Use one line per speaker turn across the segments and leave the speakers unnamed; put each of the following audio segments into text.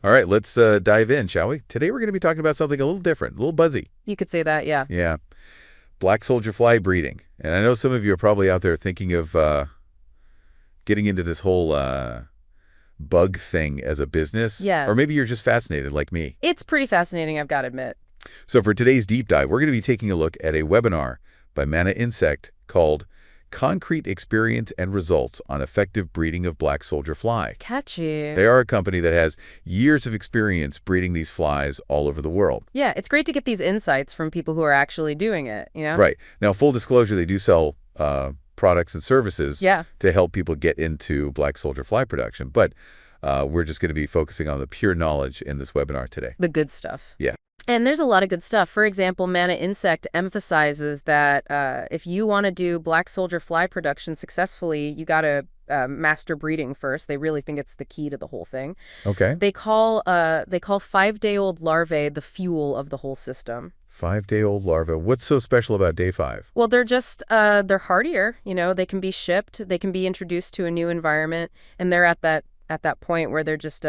All right, let's dive in, shall we? Today we're going to be talking about something a little different, a little buzzy.
You could say that, yeah.
Yeah, black soldier fly breeding. And I know some of you are probably out there thinking of getting into this whole bug thing as a business.
Yeah.
Or maybe you're just fascinated like me.
It's pretty fascinating, I've got to admit.
So for today's deep dive, we're going to be taking a look at a webinar by Mana Insect called Concrete Experience and Results on Effective Breeding of Black Soldier Fly.
Catchy.
They are a company that has years of experience breeding these flies all over the world.
Yeah, it's great to get these insights from people who are actually doing it, you know?
Right. Now, full disclosure, they do sell products and services to help people get into black soldier fly production. But we're just going to be focusing on the pure knowledge in this webinar today.
The good stuff.
Yeah.
And there's a lot of good stuff. For example, Mana Insect emphasizes that if you want to do black soldier fly production successfully, you got to master breeding first. They really think it's the key to the whole thing.
Okay.
They call 5-day-old larvae the fuel of the whole system.
5-day-old larvae. What's so special about day 5?
Well, they're just, they're hardier. You know, they can be shipped, they can be introduced to a new environment, and they're at that point where they're just,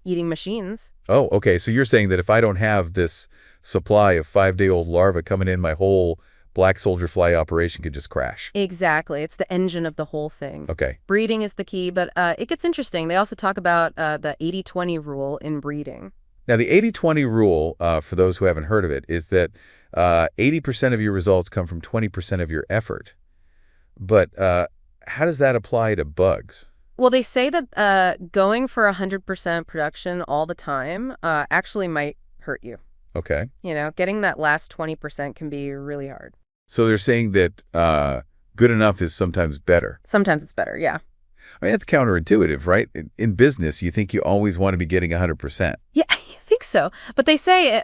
eating machines.
Oh, okay. So you're saying that if I don't have this supply of 5-day-old larvae coming in, my whole black soldier fly operation could just crash.
Exactly. It's the engine of the whole thing.
Okay.
Breeding is the key, but it gets interesting. They also talk about the 80-20 rule in breeding.
Now, the 80-20 rule, for those who haven't heard of it, is that 80% of your results come from 20% of your effort. But how does that apply to bugs?
Well, they say that going for 100% production all the time actually might hurt you.
Okay.
You know, getting that last 20% can be really hard.
So they're saying that good enough is sometimes better.
Sometimes it's better, yeah.
I mean, that's counterintuitive, right? In business, you think you always want to be getting 100%.
Yeah, I think so. But they say,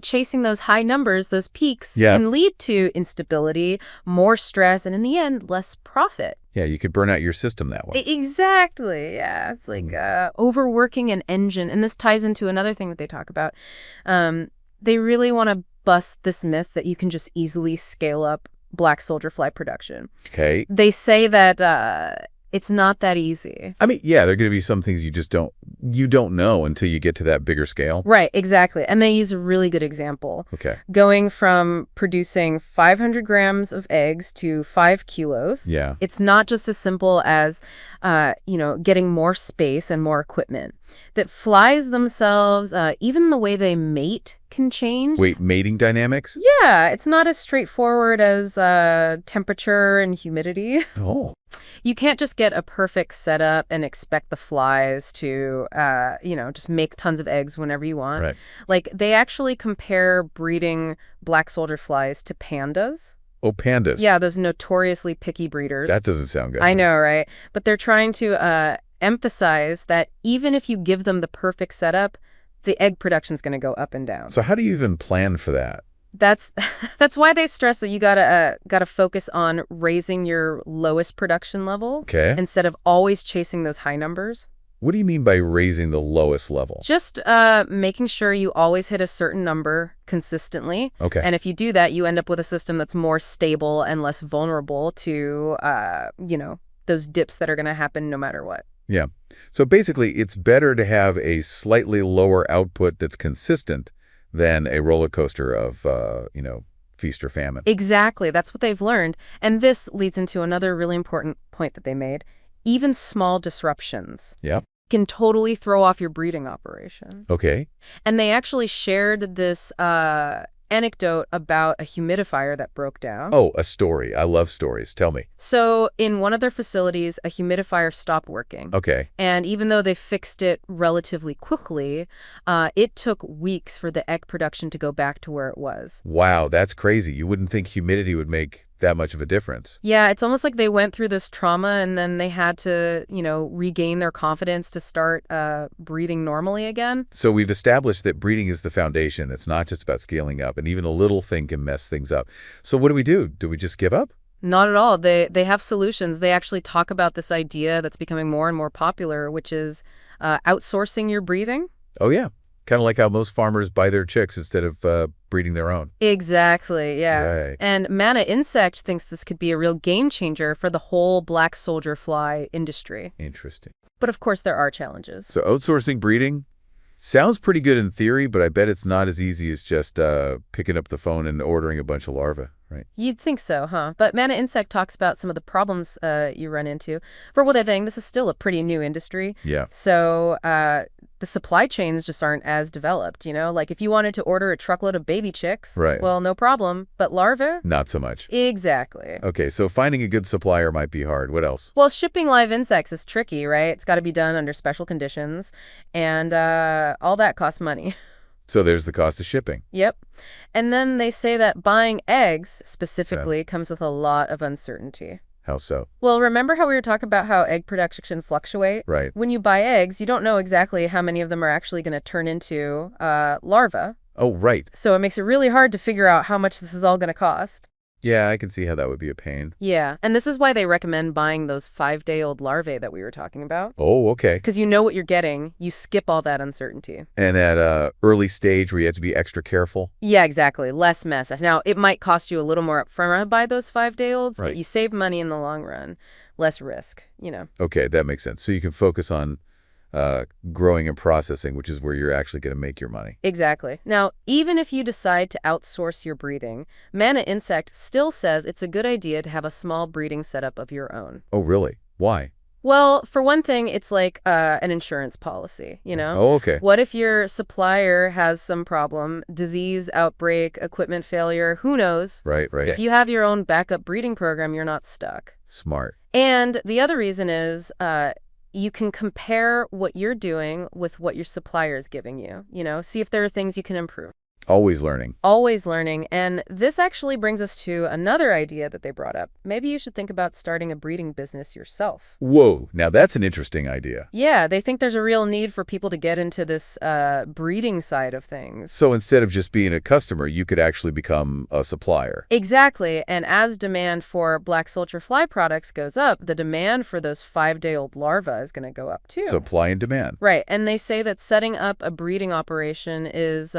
chasing those high numbers, those peaks, can lead to instability, more stress, and in the end, less profit.
Yeah, you could burn out your system that way.
Exactly, yeah. It's like overworking an engine. And this ties into another thing that they talk about. They really want to bust this myth that you can just easily scale up black soldier fly production.
Okay.
They say that it's not that easy.
I mean, yeah, there are going to be some things you don't know until you get to that bigger scale.
Right, exactly. And they use a really good example.
Okay.
Going from producing 500 grams of eggs to 5 kilos.
Yeah.
It's not just as simple as, getting more space and more equipment. That flies themselves, even the way they mate can change.
Wait, mating dynamics?
Yeah, it's not as straightforward as temperature and humidity.
Oh.
You can't just get a perfect setup and expect the flies to, just make tons of eggs whenever you want.
Right.
Like, they actually compare breeding black soldier flies to pandas.
Oh, pandas.
Yeah, those notoriously picky breeders.
That doesn't sound good.
I know, right? But they're trying to emphasize that even if you give them the perfect setup, the egg production's going to go up and down.
So how do you even plan for that?
That's why they stress that you gotta focus on raising your lowest production level instead of always chasing those high numbers.
What do you mean by raising the lowest level?
Just making sure you always hit a certain number consistently.
Okay.
And if you do that, you end up with a system that's more stable and less vulnerable to those dips that are going to happen no matter what.
Yeah. So basically, it's better to have a slightly lower output that's consistent than a roller coaster of, feast or famine.
Exactly. That's what they've learned. And this leads into another really important point that they made. Even small disruptions can totally throw off your breeding operation.
Okay.
And they actually shared this anecdote about a humidifier that broke down.
Oh, a story. I love stories. Tell me.
So in one of their facilities, a humidifier stopped working.
Okay.
And even though they fixed it relatively quickly, it took weeks for the egg production to go back to where it was.
Wow, that's crazy. You wouldn't think humidity would make that much of a difference.
Yeah, it's almost like they went through this trauma and then they had to, regain their confidence to start breeding normally again.
So we've established that breeding is the foundation. It's not just about scaling up, and even a little thing can mess things up. So what do? Do we just give up?
Not at all. They have solutions. They actually talk about this idea that's becoming more and more popular, which is outsourcing your breeding.
Oh, yeah. Kind of like how most farmers buy their chicks instead of breeding their own.
Exactly, yeah.
Right.
And Mana Insect thinks this could be a real game changer for the whole black soldier fly industry.
Interesting.
But of course, there are challenges.
So outsourcing breeding, Sounds pretty good in theory, but I bet it's not as easy as just picking up the phone and ordering a bunch of larvae, right?
You'd think so, huh? But Mana Insect talks about some of the problems you run into. For one thing, this is still a pretty new industry.
Yeah.
So the supply chains just aren't as developed, you know? Like if you wanted to order a truckload of baby chicks,
Right.
well, no problem. But larvae?
Not so much.
Exactly.
Okay, so finding a good supplier might be hard. What else?
Well, shipping live insects is tricky, right? It's got to be done under special conditions, and all that costs money.
So there's the cost of shipping.
Yep. And then they say that buying eggs specifically comes with a lot of uncertainty.
How so?
Well, remember how we were talking about how egg production fluctuate?
Right.
When you buy eggs, you don't know exactly how many of them are actually going to turn into larvae.
Oh, right.
So it makes it really hard to figure out how much this is all going to cost.
Yeah, I can see how that would be a pain.
Yeah, and this is why they recommend buying those 5-day-old larvae that we were talking about.
Oh, okay.
Because you know what you're getting, you skip all that uncertainty.
And at early stage where you have to be extra careful?
Yeah, exactly. Less mess. Now, it might cost you a little more upfront to buy those 5-day-olds,
Right.
but you save money in the long run. Less risk, you know.
Okay, that makes sense. So you can focus on growing and processing, which is where you're actually going to make your money.
Exactly. Now, even if you decide to outsource your breeding, Mana Insect still says it's a good idea to have a small breeding setup of your own.
Oh, really? Why?
Well, for one thing, it's like an insurance policy, you know?
Oh, okay.
What if your supplier has some problem, disease, outbreak, equipment failure, who knows?
Right, right.
If you have your own backup breeding program, you're not stuck.
Smart.
And the other reason is you can compare what you're doing with what your supplier is giving you, you know, see if there are things you can improve.
Always learning.
Always learning. And this actually brings us to another idea that they brought up. Maybe you should think about starting a breeding business yourself.
Whoa, now that's an interesting idea.
Yeah, they think there's a real need for people to get into this breeding side of things.
So instead of just being a customer, you could actually become a supplier.
Exactly. And as demand for black soldier fly products goes up, the demand for those 5-day-old larvae is going to go up too.
Supply and demand.
Right. And they say that setting up a breeding operation is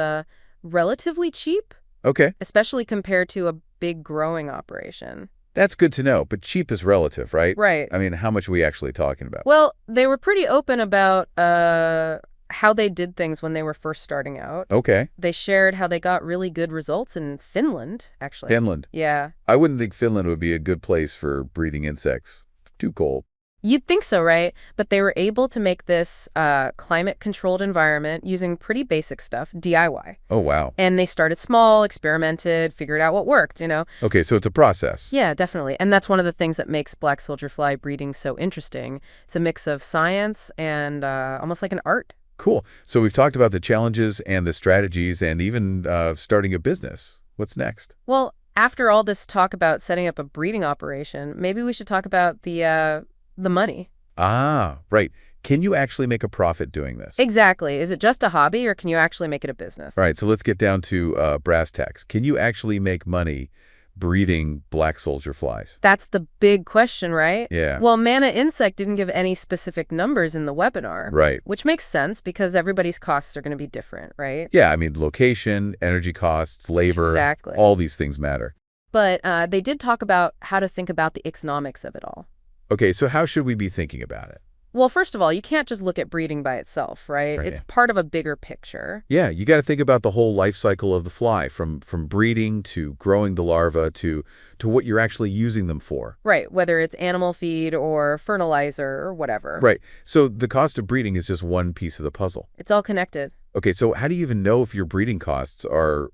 relatively cheap,
Okay,
especially compared to a big growing operation.
that's good to know, but cheap is relative, right?
Right.
I mean, how much are we actually talking about?
Well, they were pretty open about how they did things when they were first starting out.
Okay,
They shared how they got really good results in Finland, actually.
Finland.
Yeah.
I wouldn't think Finland would be a good place for breeding insects. Too cold.
You'd think so, right? But they were able to make this climate-controlled environment using pretty basic stuff, DIY.
Oh, wow.
And they started small, experimented, figured out what worked, you know?
Okay, so it's a process.
Yeah, definitely. And that's one of the things that makes black soldier fly breeding so interesting. It's a mix of science and almost like an art.
Cool. So we've talked about the challenges and the strategies and even starting a business. What's next?
Well, after all this talk about setting up a breeding operation, maybe we should talk about the money.
Ah, right. Can you actually make a profit doing this?
Exactly. Is it just a hobby or can you actually make it a business?
All right, so let's get down to brass tacks. Can you actually make money breeding black soldier flies?
That's the big question, right?
Yeah.
Well, Mana Insect didn't give any specific numbers in the webinar.
Right.
Which makes sense because everybody's costs are going to be different, right?
Yeah, I mean, location, energy costs, labor,
Exactly.
all these things matter.
But they did talk about how to think about the economics of it all.
Okay, so how should we be thinking about it?
Well, first of all, you can't just look at breeding by itself, right?
Right,
It's
yeah.
part of a bigger picture.
Yeah, you got to think about the whole life cycle of the fly, from breeding to growing the larva to what you're actually using them for.
Right, whether it's animal feed or fertilizer or whatever.
Right. So the cost of breeding is just one piece of the puzzle.
It's all connected.
Okay, so how do you even know if your breeding costs are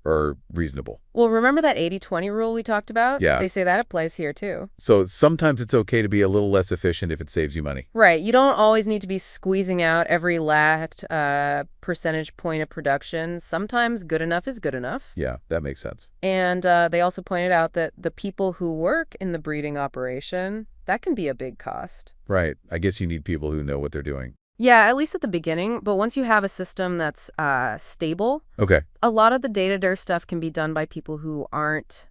reasonable?
Well, remember that 80-20 rule we talked about?
Yeah.
They say that applies here, too.
So sometimes it's okay to be a little less efficient if it saves you money.
Right. You don't always need to be squeezing out every last percentage point of production. Sometimes good enough is good enough.
Yeah, that makes sense.
And they also pointed out that the people who work in the breeding operation, that can be a big cost.
Right. I guess you need people who know what they're doing.
Yeah, at least at the beginning. But once you have a system that's stable,
Okay.
a lot of the day-to-day stuff can be done by people who aren't,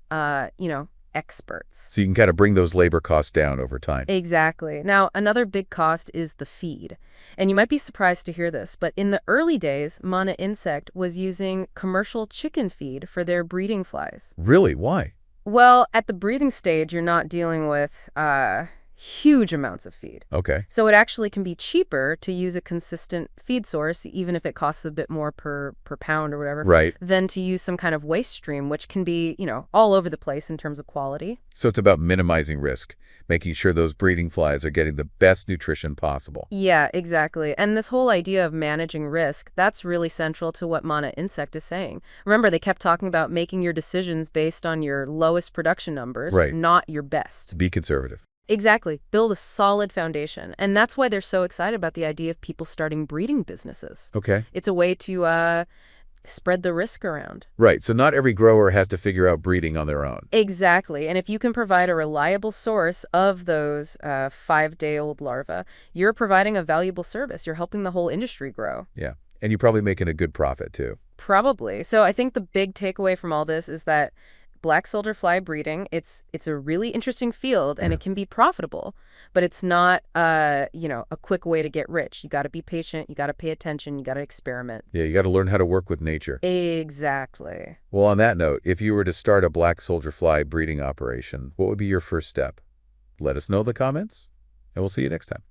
experts.
So you can kind of bring those labor costs down over time.
Exactly. Now, another big cost is the feed. And you might be surprised to hear this, but in the early days, Mana Insect was using commercial chicken feed for their breeding flies.
Really? Why?
Well, at the breeding stage, you're not dealing with, huge amounts of feed.
Okay.
So it actually can be cheaper to use a consistent feed source, even if it costs a bit more per pound or whatever,
Right.
than to use some kind of waste stream, which can be, all over the place in terms of quality.
So it's about minimizing risk, making sure those breeding flies are getting the best nutrition possible.
Yeah, exactly. And this whole idea of managing risk, that's really central to what Mana Insect is saying. Remember, they kept talking about making your decisions based on your lowest production numbers,
Right.
not your best.
Be conservative.
Exactly. Build a solid foundation. And that's why they're so excited about the idea of people starting breeding businesses.
Okay.
It's a way to spread the risk around.
Right. So not every grower has to figure out breeding on their own.
Exactly. And if you can provide a reliable source of those 5-day-old larvae, you're providing a valuable service. You're helping the whole industry grow.
Yeah. And you're probably making a good profit, too.
Probably. So I think the big takeaway from all this is that black soldier fly breeding, it's a really interesting field and it can be profitable, but it's not a quick way to get rich. You got to be patient, you got to pay attention, you got to experiment.
Yeah, you got to learn how to work with nature.
Exactly.
Well, on that note, if you were to start a black soldier fly breeding operation, what would be your first step? Let us know in the comments, and we'll see you next time.